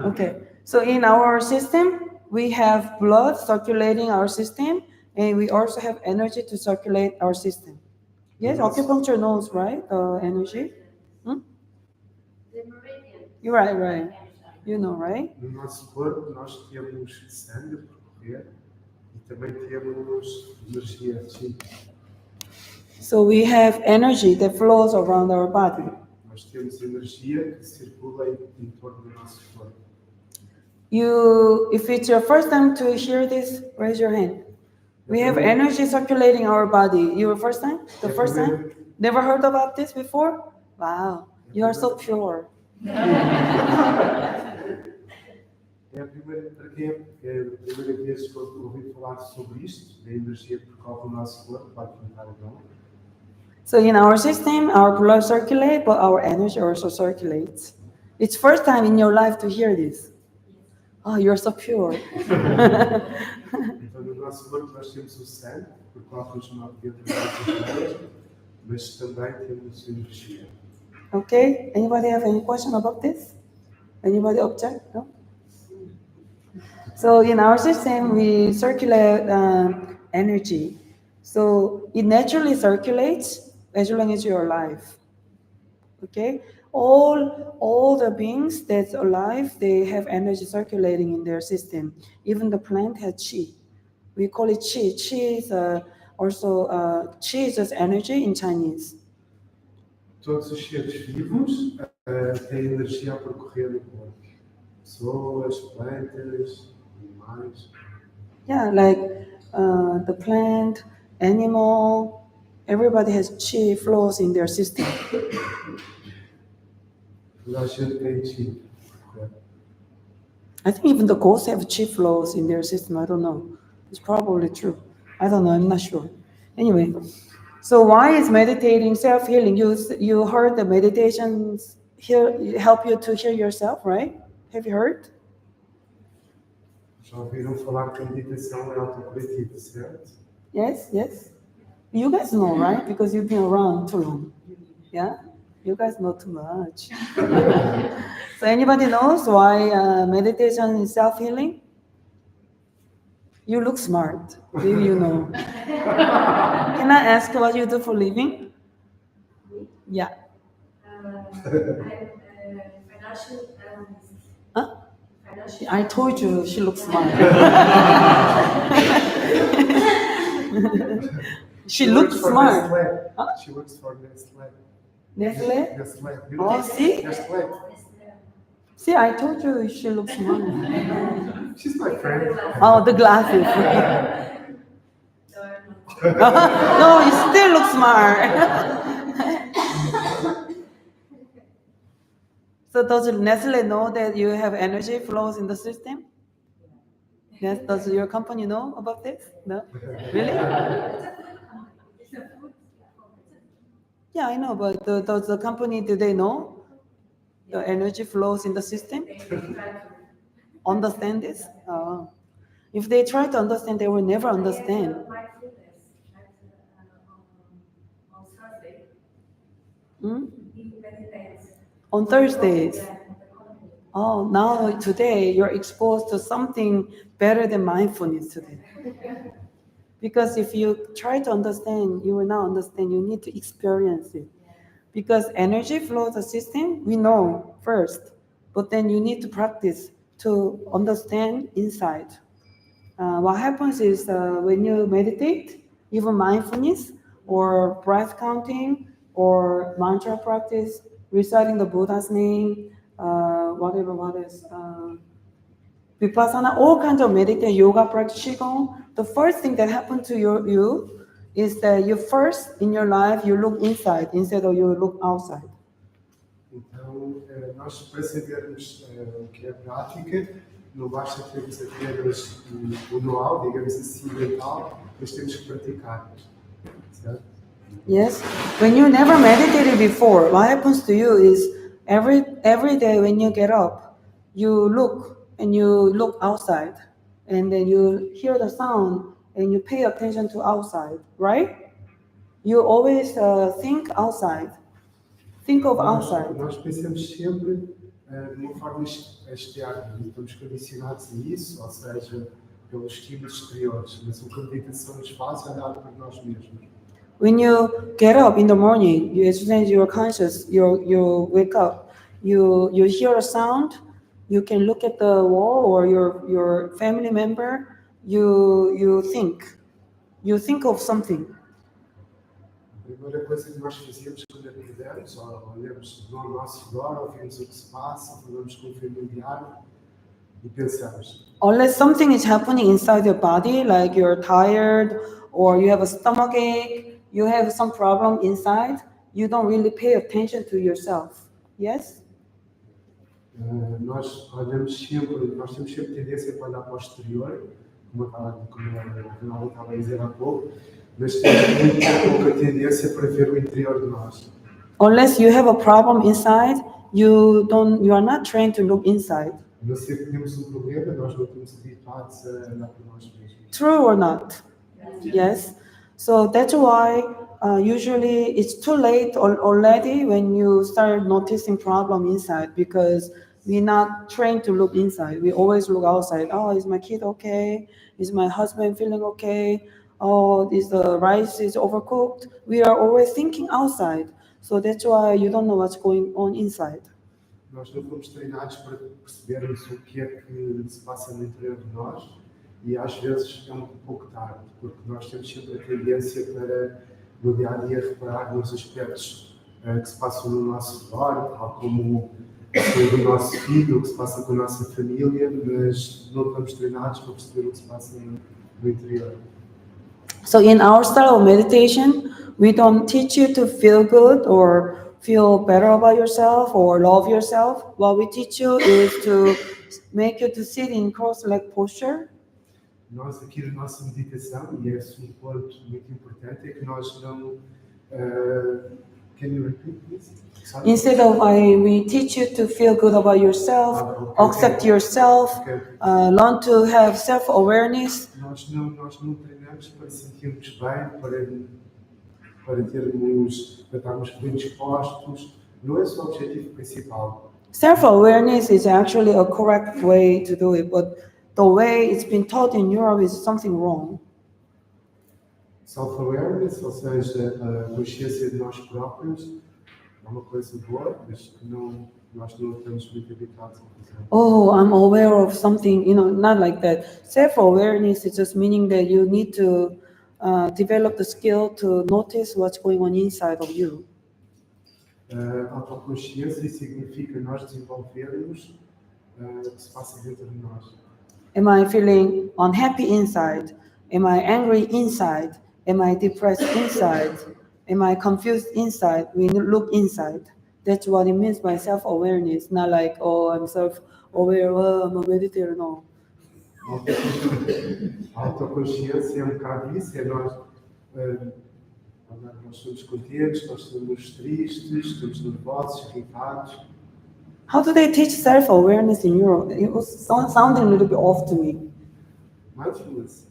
A: Okay. So in our system, we have blood circulating our system, and we also have energy to circulate our system. Yes, acupuncture knows, right? The energy. Hmm?
E: The meridian.
A: You're right, right. You know, right?
B: No nosso corpo, nós temos sangue a percorrer e também temos energia chi.
A: So we have energy that flows around our body.
B: Nós temos energia que circula em torno do nosso corpo.
A: If it's your first time to hear this, raise your hand. We have energy circulating our body. Your first time? The first time? Never heard about this before? Wow, you are so pure.
B: É a primeira, para quem é a primeira vez que eu ouvi falar sobre isto, da energia que percorre o nosso corpo, vai perguntar ou não.
A: So in our system, our blood circulates, but our energy also circulates. It's first time in your life to hear this. Oh, you're so pure.
B: Então, no nosso corpo nós temos o sangue, que percorre-nos dentro das nossas veias, mas também temos energia.
A: Okay, anybody have any question about this? Anybody object? No? So in our system, we circulate energy. So it naturally circulates as long as you're alive. Okay? All the beings that's alive, they have energy circulating in their system. Even the plant has chi. We call it chi. Chi is chi is just energy in Chinese.
B: Todos os seres vivos têm energia a percorrer no corpo. Pessoas, plantas, animais.
A: Yeah, like the plant, animal, everybody has chi flows in their system.
B: Toda a gente tem chi.
A: I think even the ghosts have chi flows in their system. I don't know. It's probably true. I don't know. I'm not sure. Anyway, so why is meditating self-healing? You heard the meditations help you to heal yourself, right? Have you heard?
B: Já ouviram falar que a meditação é autocurativa, certo?
A: Yes, yes. You guys know, right? Because you've been around too long. Yeah? You guys know too much. So anybody knows why meditation is self-healing? You look smart. Maybe you know. Can I ask what you do for a living? Yeah.
E: I'm financial analyst.
A: Huh?
E: Financial.
A: I told you she looks smart. She looks smart.
B: Huh? She works for Nestlé.
A: Nestlé?
B: Nestlé.
A: Oh, see?
B: Nestlé.
A: See, I told you she looks smart.
B: She's my friend.
A: Oh, the glasses. No, you still look smart. So does Nestle know that you have energy flows in the system? Yes. Does your company know about this? No? Really? Yeah, I know, but does the company, do they know the energy flows in the system? Understand this? Oh. If they try to understand, they will never understand. On Thursdays. Oh, now today you're exposed to something better than mindfulness today. Because if you try to understand, you will not understand. You need to experience it. Because energy flows the system, we know first, but then you need to practice to understand inside. What happens is when you meditate, even mindfulness or breath counting or mantra practice, reciting the Buddha's name, whatever, what is, Vipassana, all kinds of meditation, yoga practice, Qigong, the first thing that happens to you is that you first, in your life, you look inside instead of you look outside.
B: Então, nós para sabermos o que é prática, não basta termos apenas o know-how, digamos assim, mental, mas temos que praticar. Certo?
A: Yes. When you never meditated before, what happens to you is every day when you get up, you look outside, and then you hear the sound and you pay attention to outside, right? You always think outside. Think of outside.
B: Nós pensamos sempre de uma forma externa e estamos condicionados a isso, ou seja, pelos estímulos exteriores, mas o que a meditação nos faz é olhar para nós mesmos.
A: When you get up in the morning, you extend your conscious, you wake up, you hear a sound, you can look at the wall or your family member, you think of something.
B: A primeira coisa que nós fazemos quando acordamos, olhamos ao nosso redor, ouvimos o que se passa, falamos com o familiar e pensamos.
A: Unless something is happening inside your body, like you're tired or you have a stomach ache, you have some problem inside, you don't really pay attention to yourself. Yes?
B: Nós temos sempre tendência para olhar para o exterior, como eu estava a dizer há pouco, mas temos muito pouca tendência para ver o interior de nós.
A: Unless you have a problem inside, you are not trained to look inside.
B: Não sei que temos um problema, nós não estamos habituados a olhar para nós mesmos.
A: True or not? Yes. So that's why usually it's too late already when you start noticing problem inside, because we're not trained to look inside. We always look outside. Oh, is my kid okay? Is my husband feeling okay? Oh, is the rice is overcooked? We are always thinking outside. So that's why you don't know what's going on inside.
B: Nós não fomos treinados para percebermos o que é que se passa no interior de nós e às vezes é um pouco tarde, porque nós temos sempre a tendência para, no dia a dia, reparar nos aspectos que se passam no nosso redor, tal como o nosso filho, o que se passa com a nossa família, mas não estamos treinados para perceber o que se passa no interior.
A: So in our style of meditation, we don't teach you to feel good or feel better about yourself or love yourself. What we teach you is to make you to sit in cross-leg posture.
B: Nós aqui na nossa meditação, e esse é um ponto muito importante, é que nós não... can you repeat this? Sorry?
A: Instead of we teach you to feel good about yourself, accept yourself, learn to have self-awareness.
B: Nós não treinamos para sentirmos bem, para estarmos bem dispostos. Não é esse o objetivo principal.
A: Self-awareness is actually a correct way to do it, but the way it's been taught in Europe is something wrong.
B: Self-awareness, ou seja, a consciência de nós próprios, é uma coisa boa, mas que nós não estamos muito habituados a fazer.
A: Oh, I'm aware of something, not like that. Self-awareness is just meaning that you need to develop the skill to notice what's going on inside of you.
B: Autoconsciência significa nós desenvolvermos o que se passa dentro de nós.
A: Am I feeling unhappy inside? Am I angry inside? Am I depressed inside? Am I confused inside? We look inside. That's what it means by self-awareness. Not like, oh, I'm self-aware, I'm a meditator, no.
B: A autoconsciência é um bocado isso, é nós somos contentes, nós somos tristes, estamos nervosos, irritados.
A: How do they teach self-awareness in Europe? It was sounding a little bit off to me.
B: Mindfulness.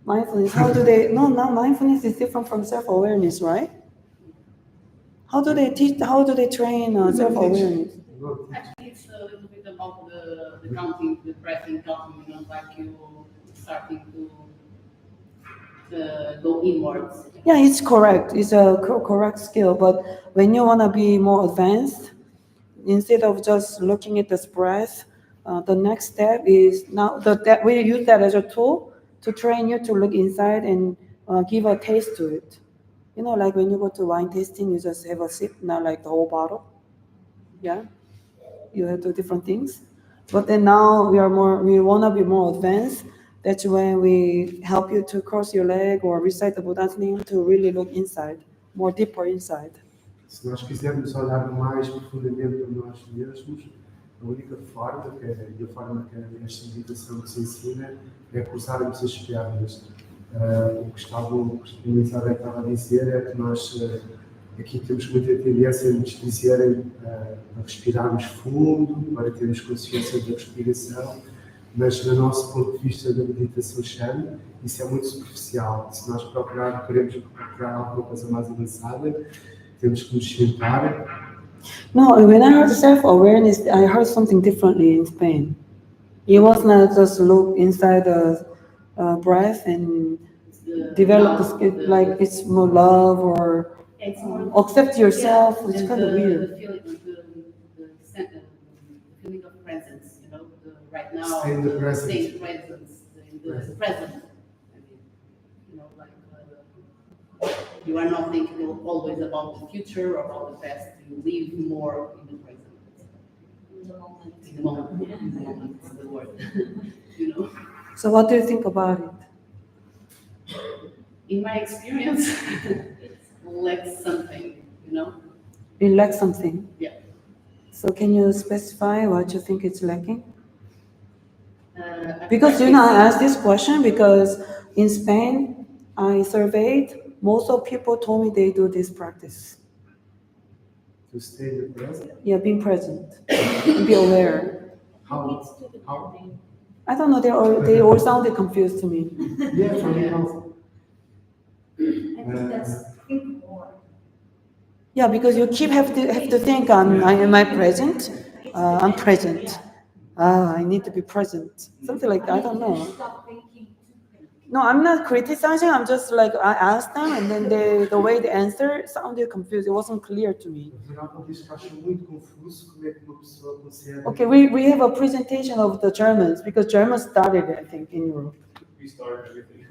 A: Mindfulness, how do they, no, now mindfulness is different from self-awareness, right? How do they train self-awareness?
H: Actually, it's a little bit about the counting, the breathing counting, like you starting to go inwards.
A: Yeah, it's correct. It's a correct skill, but when you want to be more advanced, instead of just looking at this breath, the next step is now we use that as a tool to train you to look inside and give a taste to it. Like when you go to wine tasting, you just have a sip, not like the whole bottle. Yeah, you have two different things. But then now we want to be more advanced. That's when we help you to cross your leg or recite the Buddha's name to really look inside, more deeper inside.
B: Se nós quisermos olhar mais profundamente para nós mesmos, a única forma, e a forma que esta meditação nos ensina, é cruzarmos as pernas. O que a Elizabeth estava a dizer é que nós aqui temos muita tendência a nos dizerem a respirarmos fundo, para termos consciência da respiração, Mas, do nosso ponto de vista da meditação Shan, isso é muito superficial. Se nós queremos procurar alguma coisa mais avançada, temos que nos sentar.
A: No, when I heard self-awareness, I heard something differently in Spain. It was not just look inside the breath and develop the skill, like it's more love or
H: It's more
A: accept yourself. It's
H: and
A: kind of weird.
H: the feeling of presence, you know, right now,
B: Stay in the present.
H: stay in presence, in the present. I mean, you know, like you are not thinking always about the future or about the past. You live more in the present.
E: In the moment.
H: In the moment, in the moment is the word, you know.
A: So what do you think about it?
H: In my experience, it's like something, you know.
A: You lack something.
H: Yeah.
A: So can you specify what you think it's lacking?
H: I
A: Because I
H: practice-
A: asked this question because in Spain, I surveyed, most of people told me they do this practice.
B: To stay in the present.
A: Yeah, being present, be aware.
B: How?
A: I don't know, they all sounded confused to me.
B: Yeah, for me also.
C: I think that's think more.
A: Yeah, because you have to think, am I present? I'm present. I need to be present. Something like that, I don't know.
C: Stop thinking.
A: No, I'm not criticizing. I'm just like, I asked them and then the way they answered sounded confused. It wasn't clear to me.
B: Geralmente isto acho muito confuso como é que uma pessoa consegue.
A: Okay, we have a presentation of the Germans because Germans started it, I think, in Europe.
F: We started everything.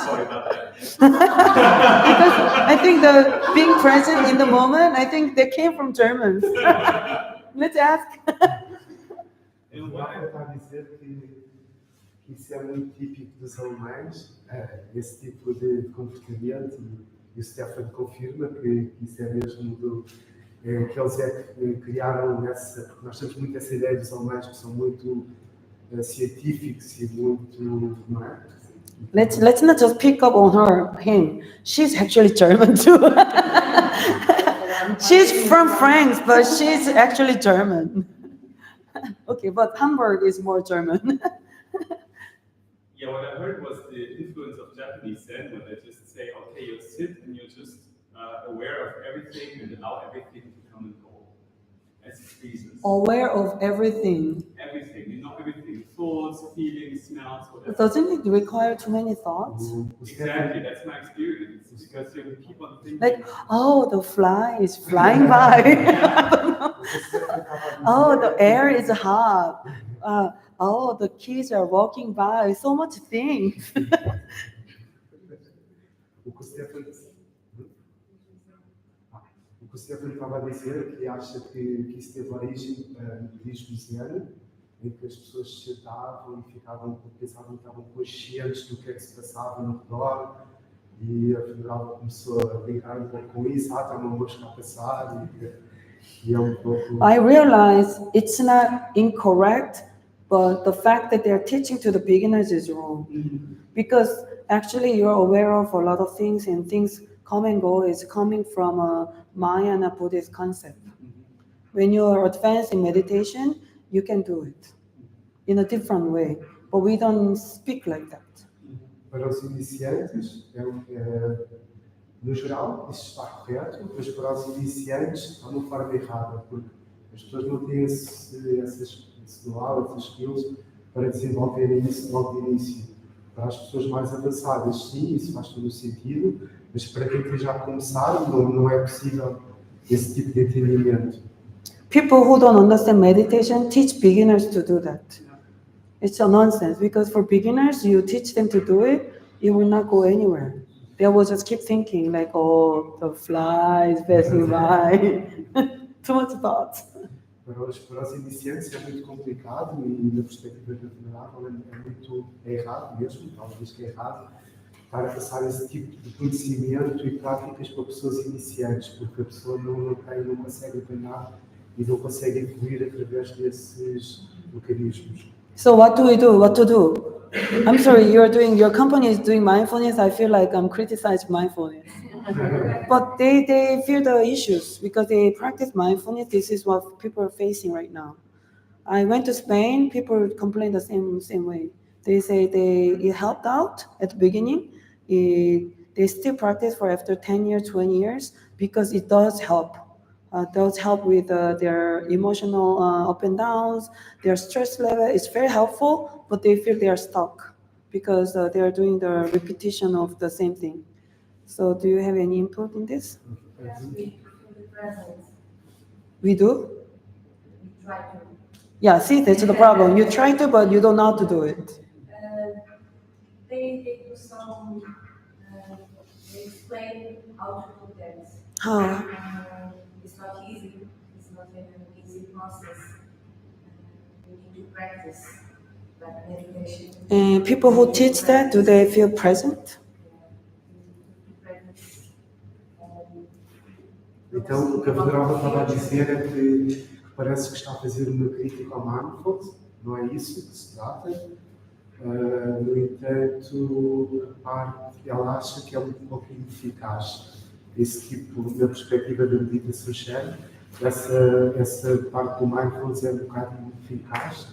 F: Sorry about that.
A: Because I think the being present in the moment, I think they came from Germans. Let's ask.
B: Eu vou tentar dizer que isso é muito típico dos alemães, esse tipo de comportamento, e o Stefan confirma que isso é mesmo que eles que criaram essa, porque nós temos muito essa ideia dos alemães que são muito científicos e muito, não é?
A: Let's not just pick up on him. She's actually German too. She's from France, but she's actually German. Okay, but Hamburg is more German.
F: Yeah, what I heard was the influence of Japanese Zen, when they just say, okay, you sit and you're just aware of everything and allow everything to come and go as it pleases.
A: Aware of everything.
F: Everything, you know, everything, thoughts, feelings, smells, whatever.
A: Doesn't it require too many thoughts?
F: Exactly, that's my experience. Because you keep on thinking.
A: Like, oh, the fly is flying by. Oh, the air is hot. Oh, the kids are walking by. So much things.
B: O que o Stefan estava a dizer é que acha que isso teve origem no budismo zen, em que as pessoas se sentavam e pensavam que estavam conscientes do que é que se passava no redor, e a federal começou a brincar um pouco com isso, está uma mosca a passar, e é um pouco...
A: I realize it's not incorrect, but the fact that they're teaching to the beginners is wrong. Because actually you're aware of a lot of things, and things come and go is coming from a Maya and a Buddhist concept. When you're advanced in meditation, you can do it in a different way, but we don't speak like that.
B: Para os iniciantes, no geral, isso está correto, mas para os iniciantes há uma forma errada, porque as pessoas não têm esse know-how, essas skills para desenvolverem isso logo de início. Para as pessoas mais avançadas, sim, isso faz todo o sentido, mas para quem esteja a começar, não é possível esse tipo de entendimento.
A: People who don't understand meditation teach beginners to do that. It's a nonsense, because for beginners, you teach them to do it, it will not go anywhere. They will just keep thinking like, oh, the fly is passing by. Too much thoughts.
B: Para os iniciantes é muito complicado e, na perspectiva da vulnerável, é errado mesmo, talvez que é errado, para passar esse tipo de conhecimento e práticas para pessoas iniciantes, porque a pessoa não consegue apanhar e não consegue evoluir através desses mecanismos.
A: So what do we do? What to do? I'm sorry, your company is doing mindfulness. I feel like I'm criticizing mindfulness. But they feel the issues because they practice mindfulness. This is what people are facing right now. I went to Spain, people complain the same way. They say it helped out at the beginning. They still practice for after 10 years, 20 years because it does help. Does help with their emotional up and downs, their stress level. It's very helpful, but they feel they are stuck because they are doing the repetition of the same thing. So, do you have any input in this?
C: Yes, we feel the presence.
A: We do?
C: We try to.
A: Yeah, see, that's the problem. You try to, but you don't know how to do it.
C: They do some, they explain how to do that.
A: How?
C: It's not easy. It's not an easy process. We need to practice. But meditation.
A: And people who teach that, do they feel present?
B: Então, o que a Venerável estava a dizer é que parece que está a fazer uma crítica ao mindfulness, não é isso que se trata. No entanto, a parte que ela acha que é um pouco ineficaz. Esse tipo, na perspectiva da meditação Shen, essa parte do mindfulness é um bocado ineficaz.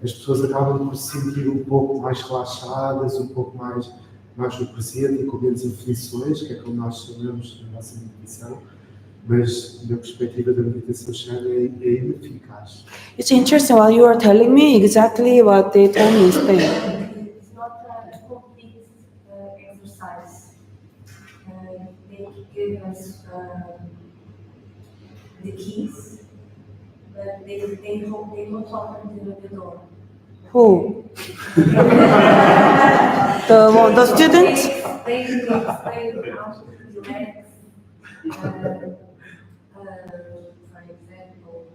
B: As pessoas acabam por se sentir um pouco mais relaxadas, um pouco mais no presente e com menos aflições, que é como nós chamamos na nossa meditação. Mas na perspectiva da meditação Shen é ineficaz.
A: It's interesting while you are telling me exactly what they told me in Spain.
C: It's not a complete exercise. They give us the keys, but they don't open the door.
A: Who? the students?
C: They explain how to relax. For example,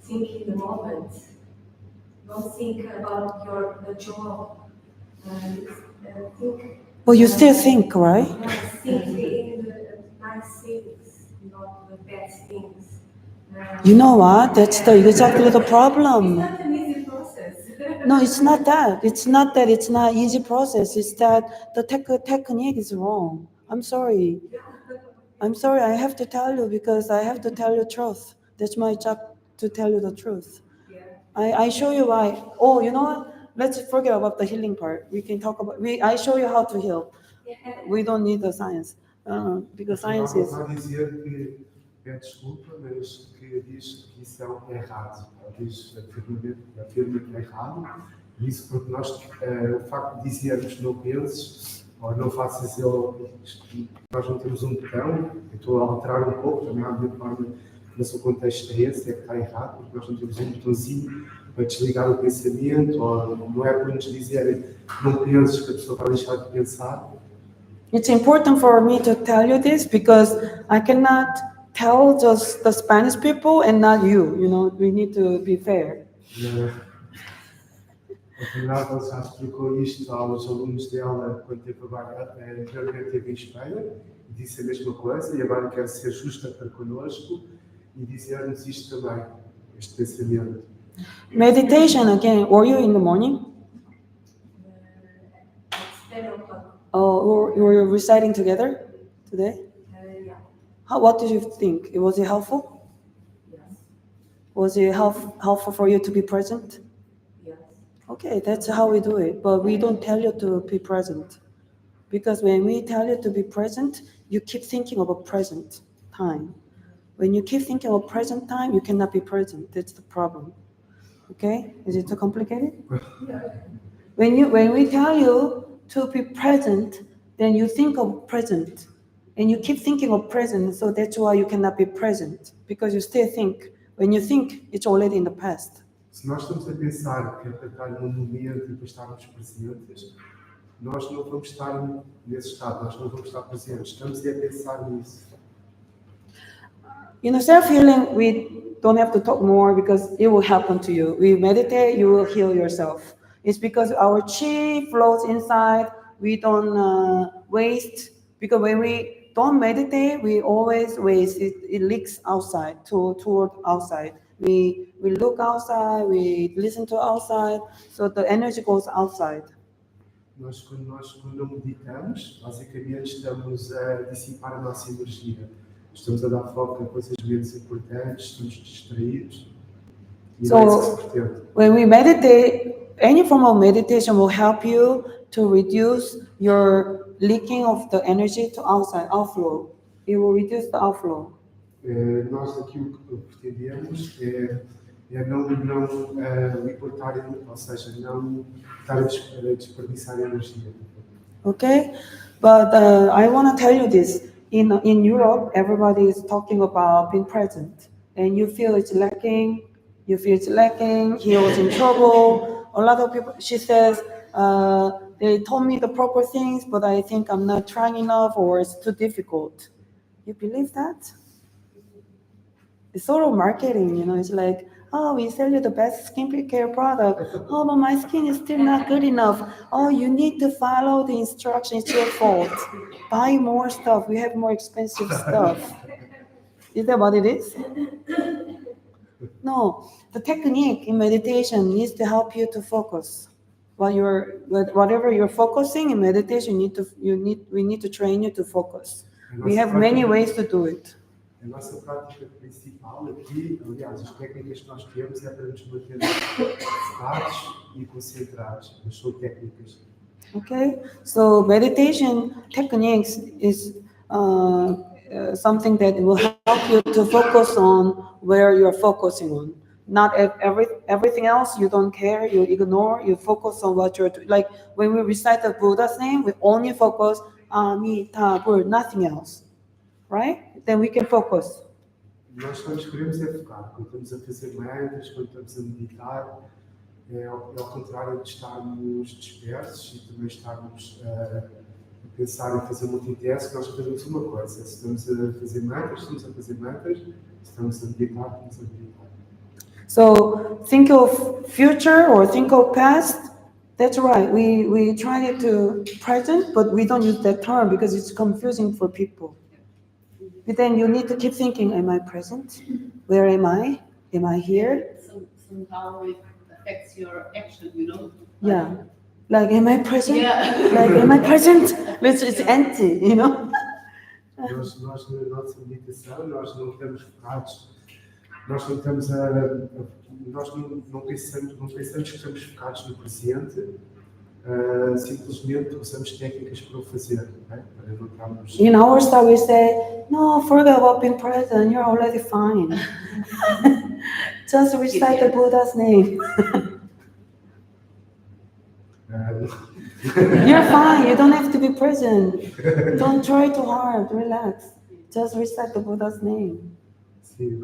C: think in the moment. Don't think about the job. Think.
A: Well, you still think, right?
C: Think in the nice things, not the bad things.
A: You know what? That's exactly the problem.
C: It's not an easy process.
A: No, it's not that. It's not that it's not easy process. It's that the technique is wrong. I'm sorry. I'm sorry. I have to tell you because I have to tell you the truth. That's my job to tell you the truth. I show you why. Oh, you know what? Let's forget about the healing part. We can talk about. I show you how to heal. We don't need the science because science is.
B: Ela está a dizer que pede desculpa, mas que diz que isso é errado. Ela diz afirma que é errado. Isso porque nós, o facto de dizermos não penses ou não faças nós não temos um botão. Eu estou a alterar um pouco também à minha forma. No seu contexto é esse, é que está errado, porque nós não temos um botãozinho para desligar o pensamento, ou não é para nos dizerem não penses que a pessoa vai deixar de pensar.
A: It's important for me to tell you this because I cannot tell just the Spanish people and not you. You know, we need to be fair.
B: A Venerável já explicou isto aos alunos dela quando esteve em Espanha, e disse a mesma coisa, e agora quer ser justa para connosco e dizer-nos isto também, este pensamento.
A: Meditation again. Were you in the morning?
C: It's 10 o'clock.
A: Oh, you were reciting together today?
C: Yeah.
A: What did you think? Was it helpful?
C: Yes.
A: Was it helpful for you to be present?
C: Yes.
A: Okay, that's how we do it. But we don't tell you to be present. Because when we tell you to be present, you keep thinking of a present time. When you keep thinking of present time, you cannot be present. That's the problem. Okay? Is it too complicated? When we tell you to be present, then you think of present. And you keep thinking of present, so that's why you cannot be present. Because you still think. When you think, it's already in the past.
B: Se nós estamos a pensar que é para estar num momento e para estarmos presentes, nós não vamos estar nesse estado, nós não vamos estar presentes. Estamos a pensar nisso.
A: In self-healing, we don't have to talk more because it will happen to you. We meditate, you will heal yourself. It's because our chi flows inside. We don't waste. Because when we don't meditate, we always waste. It leaks outside, toward outside. We look outside, we listen to outside, so the energy goes outside.
B: Quando não meditamos, basicamente estamos a dissipar a nossa energia. Estamos a dar foco a coisas menos importantes, estamos distraídos. E não é isso que se pretende.
A: When we meditate, any form of meditation will help you to reduce your leaking of the energy to outside, outflow. It will reduce the outflow.
B: Nós aqui o que pretendemos é não libertar, ou seja, não estar a desperdiçar energia.
A: Okay? But I want to tell you this. In Europe, everybody is talking about being present. And you feel it's lacking. You feel it's lacking. He was in trouble. A lot of people, she says, they told me the proper things, but I think I'm not trying enough or it's too difficult. You believe that? It's sort of marketing, you know, it's like, oh, we sell you the best skincare product. Oh, but my skin is still not good enough. Oh, you need to follow the instructions, it's your fault. Buy more stuff, we have more expensive stuff. Is that what it is? No, the technique in meditation needs to help you to focus. Whatever you're focusing in meditation, we need to train you to focus. We have many ways to do it.
B: A nossa prática principal aqui, aliás, as técnicas que nós temos é para nos manter focados e concentrados, mas são técnicas.
A: Okay, so meditation techniques is something that will help you to focus on where you're focusing on. Not everything else you don't care, you ignore, you focus on what you're doing. Like when we recite the Buddha's name, we only focus Amitabha, nothing else, right? Then we can focus.
B: Nós só nos queremos é focar. Quando estamos a fazer mantras, quando estamos a meditar, é ao contrário de estarmos dispersos e também estarmos a pensar em fazer multitask, nós fazemos uma coisa. Se estamos a fazer mantras, estamos a fazer mantras. Se estamos a meditar, estamos a meditar.
A: So think of future or think of past. That's right. We try to present, but we don't use that term because it's confusing for people. But then you need to keep thinking, am I present? Where am I? Am I here?
H: Somehow it affects your action, you know?
A: Yeah. Like, am I present?
H: Yeah.
A: Like, am I present? It's empty, you know?
B: Nós na nossa meditação, nós não estamos focados, nós não estamos nós não pensamos que estamos focados no presente, simplesmente usamos técnicas para o fazer, okay? Para não estarmos...
A: In our style we say, no, forget about being present, you're already fine. Just recite the Buddha's name. You're fine, you don't have to be present. Don't try too hard, relax. Just recite the Buddha's name.
B: Sim,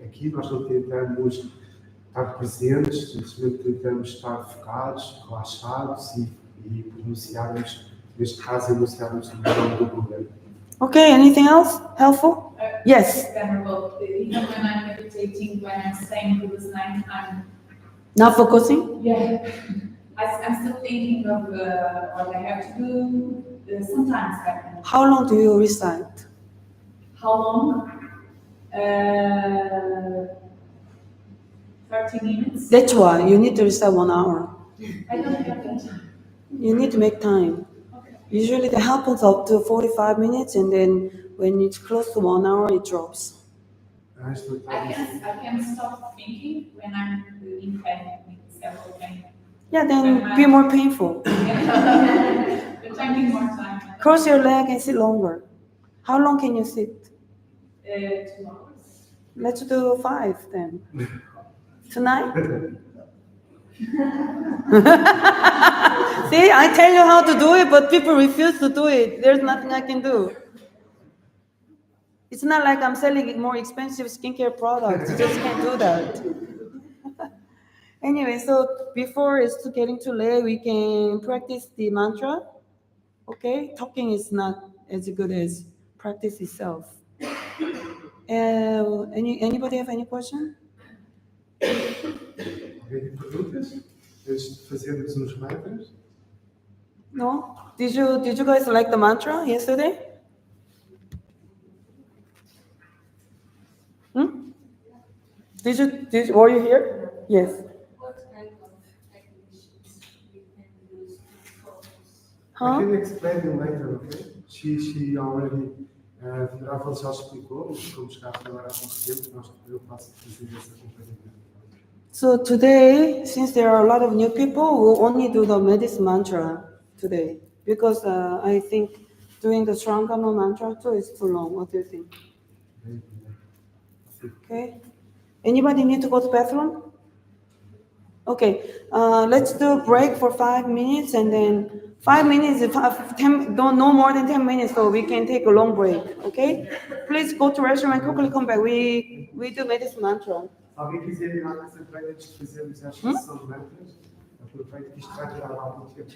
B: aqui nós não tentamos estar presentes, simplesmente tentamos estar focados, relaxados e pronunciarmos, neste caso, enunciarmos o nome do Buda.
A: Okay, anything else helpful? Yes.
D: Venerable, even when I'm meditating, when I'm saying Buddha's name, I'm
A: Not focusing?
D: yeah. I'm still thinking of what I have to do. Sometimes happens.
A: How long do you recite?
D: How long? 30 minutes.
A: That's why you need to recite 1 hour.
D: I don't have that time.
A: You need to make time.
D: Okay.
A: Usually that happens up to 45 minutes and then when it's close to 1 hour, it drops.
D: I can stop thinking when I'm in pain, with several pain.
A: Yeah, then be more painful.
D: But I need more time.
A: Cross your leg and sit longer. How long can you sit?
D: 2 hours.
A: Let's do 5 then. Tonight? See, I tell you how to do it, but people refuse to do it. There's nothing I can do. It's not like I'm selling more expensive skincare products. You just can't do that. Anyway, so before it's getting too late, we can practice the mantra. Okay? Talking is not as good as practice itself. Anybody have any question?
B: Alguém tem perguntas? Antes de fazermos uns mantras?
A: No? Did you guys like the mantra yesterday? Were you here? Yes.
G: What kind of techniques we can use to focus?
B: I can explain you later, okay? She already A Rafa já explicou, mas como chegaste agora há pouco tempo, eu faço fazer esse acompanhamento.
A: So today, since there are a lot of new people, we'll only do the medicine mantra today because I think doing the Shrangama mantra too is too long. What do you think? Okay. Anybody need to go to the bathroom? Okay. Let's do a break for 5 minutes and then 5 minutes, 10, no more than 10 minutes, so we can take a long break. Okay. Please go to restroom and quickly come back. We do medicine mantra.
B: Se alguém quiser ir à nossa break antes de fazermos a exposição de mantras, aproveito que isto vai durar algum tempo.